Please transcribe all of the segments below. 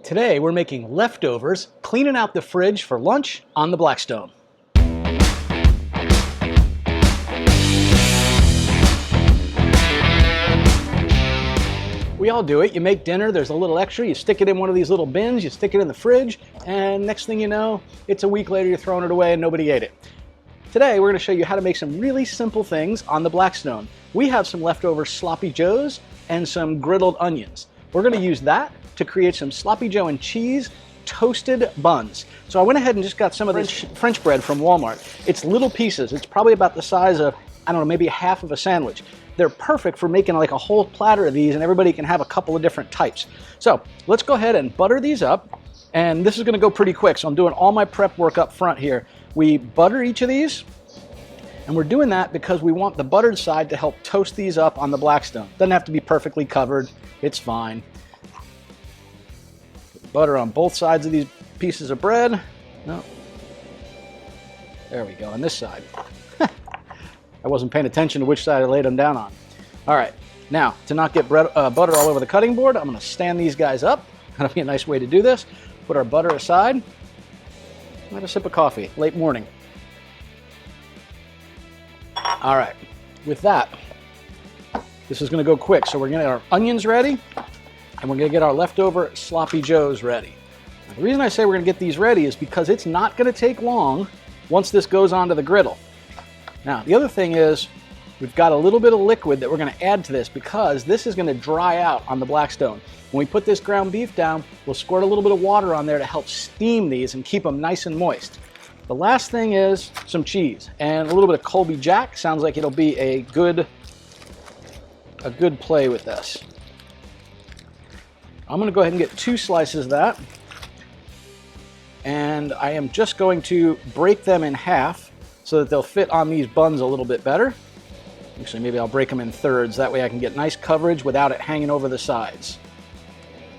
Today we're making leftovers, cleaning out the fridge for lunch on the Blackstone. We all do it. You make dinner, there's a little extra, you stick it in one of these little bins, you stick it in the fridge, and next thing you know, it's a week later, you're throwing it away and nobody ate it. Today we're going to show you how to make some really simple things on the Blackstone. We have some leftover sloppy joes and some griddled onions. We're going to use that to create some sloppy joe and cheese toasted buns. So I went ahead and just got some of this French bread from Walmart. It's little pieces. It's probably about the size of, I don't know, maybe half of a sandwich. They're perfect for making like a whole platter of these, and everybody can have a couple of different types. So let's go ahead and butter these up. And this is going to go pretty quick, so I'm doing all my prep work up front here. We butter each of these, and we're doing that because we want the buttered side to help toast these up on the Blackstone. Doesn't have to be perfectly covered. It's fine. Butter on both sides of these pieces of bread. No. There we go, on this side. I wasn't paying attention to which side I laid them down on. All right, now to not get butter all over the cutting board, I'm gonna stand these guys up. That'll be a nice way to do this. Put our butter aside. Have a sip of coffee, late morning. All right, with that, this is gonna go quick. So we're gonna get our onions ready, and we're gonna get our leftover sloppy joes ready. Now, the reason I say we're gonna get these ready is because it's not gonna take long once this goes onto the griddle. Now, the other thing is we've got a little bit of liquid that we're gonna add to this because this is gonna dry out on the Blackstone. When we put this ground beef down, we'll squirt a little bit of water on there to help steam these and keep them nice and moist. The last thing is some cheese and a little bit of Colby Jack. Sounds like it'll be a good play with this. I'm gonna go ahead and get 2 slices of that. And I am just going to break them in half so that they'll fit on these buns a little bit better. Actually, maybe I'll break them in thirds. That way I can get nice coverage without it hanging over the sides.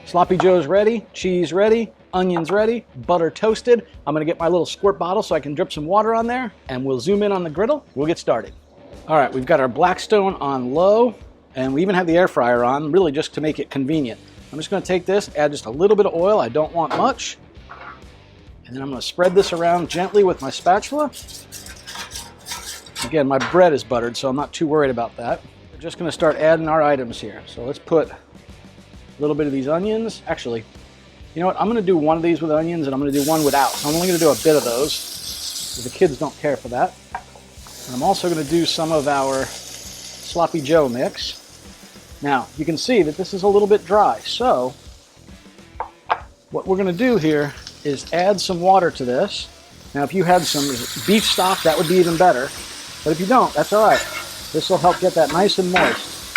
Sloppy joe's ready, cheese ready, onions ready, butter toasted. I'm gonna get my little squirt bottle so I can drip some water on there, and we'll zoom in on the griddle. We'll get started. All right, we've got our Blackstone on low, and we even have the air fryer on, really just to make it convenient. I'm just gonna take this, add just a little bit of oil. I don't want much. And then I'm gonna spread this around gently with my spatula. Again, my bread is buttered, so I'm not too worried about that. We're just gonna start adding our items here. So let's put a little bit of these onions. Actually, you know what? I'm gonna do one of these with onions and I'm gonna do one without. So I'm only gonna do a bit of those, because the kids don't care for that. And I'm also gonna do some of our sloppy joe mix. Now, you can see that this is a little bit dry. So what we're gonna do here is add some water to this. Now, if you had some beef stock, that would be even better. But if you don't, that's all right. This will help get that nice and moist.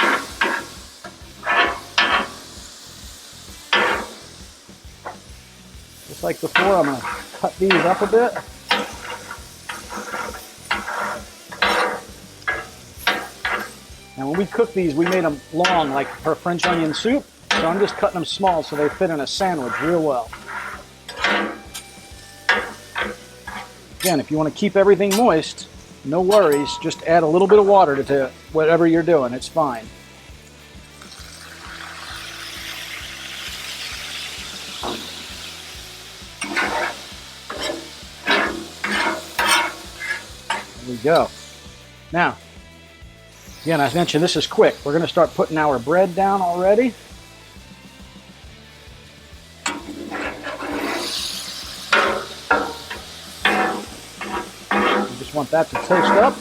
Just like before, I'm gonna cut these up a bit. And when we cook these, we made them long, like for French onion soup. So I'm just cutting them small so they fit in a sandwich real well. Again, if you want to keep everything moist, no worries. Just add a little bit of water to whatever you're doing. It's fine. There we go. Now, again, I mentioned this is quick. We're going to start putting our bread down already. Want that to toast up.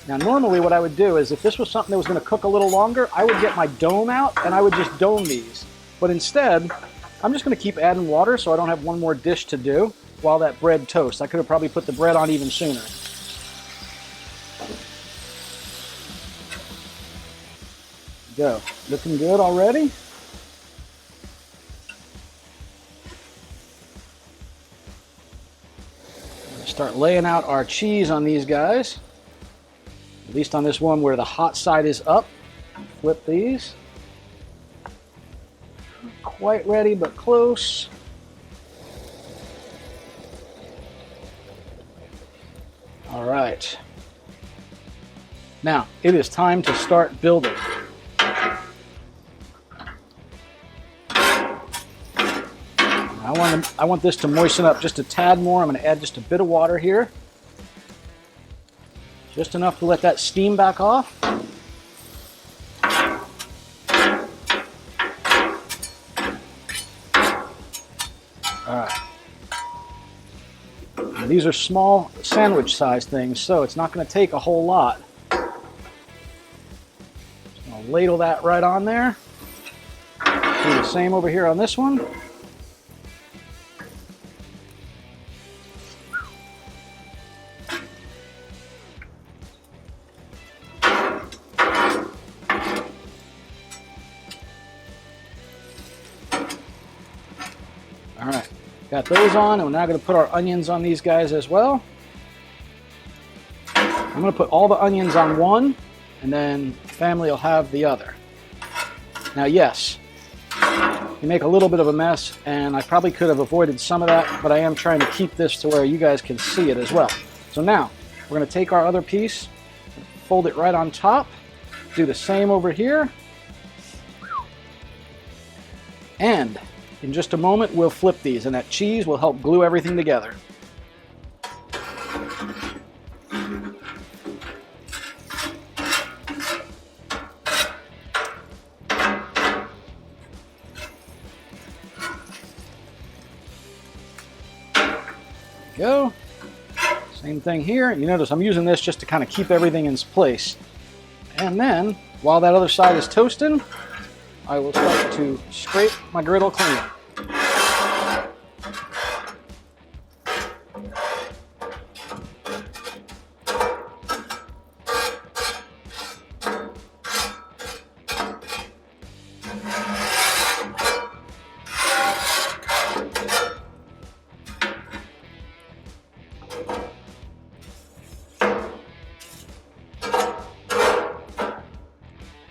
Now, normally what I would do is if this was something that was going to cook a little longer, I would get my dome out and I would just dome these. But instead, I'm just going to keep adding water so I don't have one more dish to do while that bread toasts. I could have probably put the bread on even sooner. Go. Looking good already. Start laying out our cheese on these guys. At least on this one where the hot side is up. Flip these. Not quite ready, but close. All right. Now, it is time to start building. I want this to moisten up just a tad more. I'm going to add just a bit of water here. Just enough to let that steam back off. All right. Now, these are small sandwich size things, so it's not going to take a whole lot. Just going to ladle that right on there. Do the same over here on this one. All right, got those on, and we're now going to put our onions on these guys as well. I'm going to put all the onions on one, and then family will have the other. Now, yes, you make a little bit of a mess, and I probably could have avoided some of that, but I am trying to keep this to where you guys can see it as well. So now, we're going to take our other piece, fold it right on top, do the same over here, and in just a moment, we'll flip these, and that cheese will help glue everything together. Go. Same thing here. You notice I'm using this just to kind of keep everything in place. And then, while that other side is toasting, I will start to scrape my griddle clean.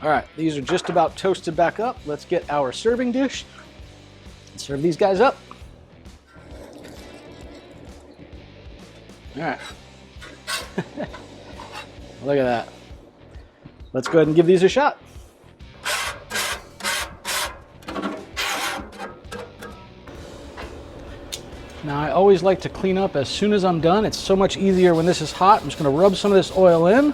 All right, these are just about toasted back up. Let's get our serving dish and serve these guys up. All right. Look at that. Let's go ahead and give these a shot. Now, I always like to clean up as soon as I'm done. It's so much easier when this is hot. I'm just going to rub some of this oil in.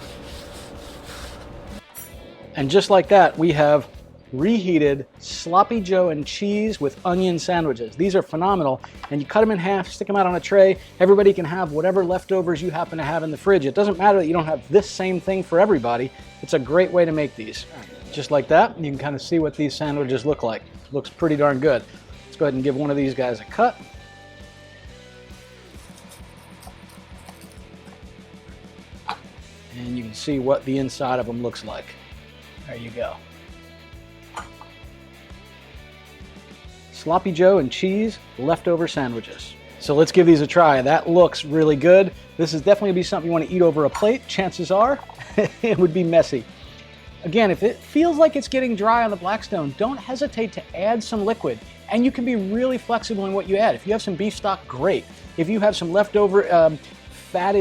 And just like that, we have reheated sloppy joe and cheese with onion sandwiches. These are phenomenal, and you cut them in half, stick them out on a tray. Everybody can have whatever leftovers you happen to have in the fridge. It doesn't matter that you don't have this same thing for everybody. It's a great way to make these. Just like that, you can kind of see what these sandwiches look like. Looks pretty darn good. Let's go ahead and give one of these guys a cut. And you can see what the inside of them looks like. There you go. Sloppy joe and cheese leftover sandwiches. So let's give these a try. That looks really good. This is definitely gonna be something you want to eat over a plate. Chances are it would be messy. Again, if it feels like it's getting dry on the Blackstone, don't hesitate to add some liquid. And you can be really flexible in what you add. If you have some beef stock, great. If you have some leftover fat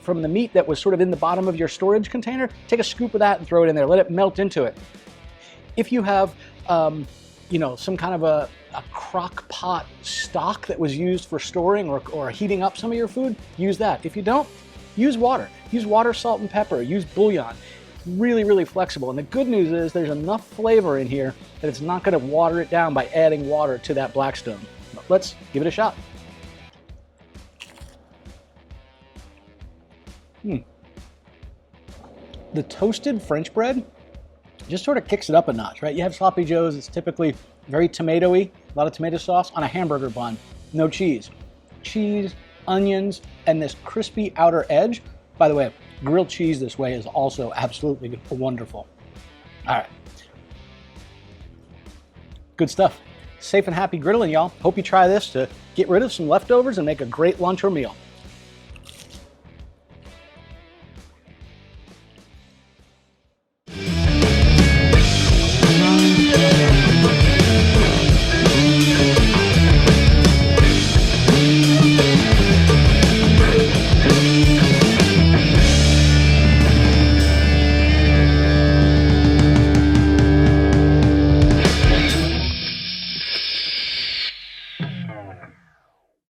from the meat that was sort of in the bottom of your storage container, take a scoop of that and throw it in there. Let it melt into it. If you have, some kind of a crock pot stock that was used for storing or heating up some of your food, use that. If you don't, use water. Use water, salt, and pepper. Use bouillon. Really, really flexible. And the good news is there's enough flavor in here that it's not going to water it down by adding water to that Blackstone. But let's give it a shot. The toasted French bread just sort of kicks it up a notch, right? You have sloppy joes, it's typically very tomatoey, a lot of tomato sauce on a hamburger bun, no cheese. Cheese, onions, and this crispy outer edge. By the way, grilled cheese this way is also absolutely wonderful. All right. Good stuff. Safe and happy griddling, y'all. Hope you try this to get rid of some leftovers and make a great lunch or meal.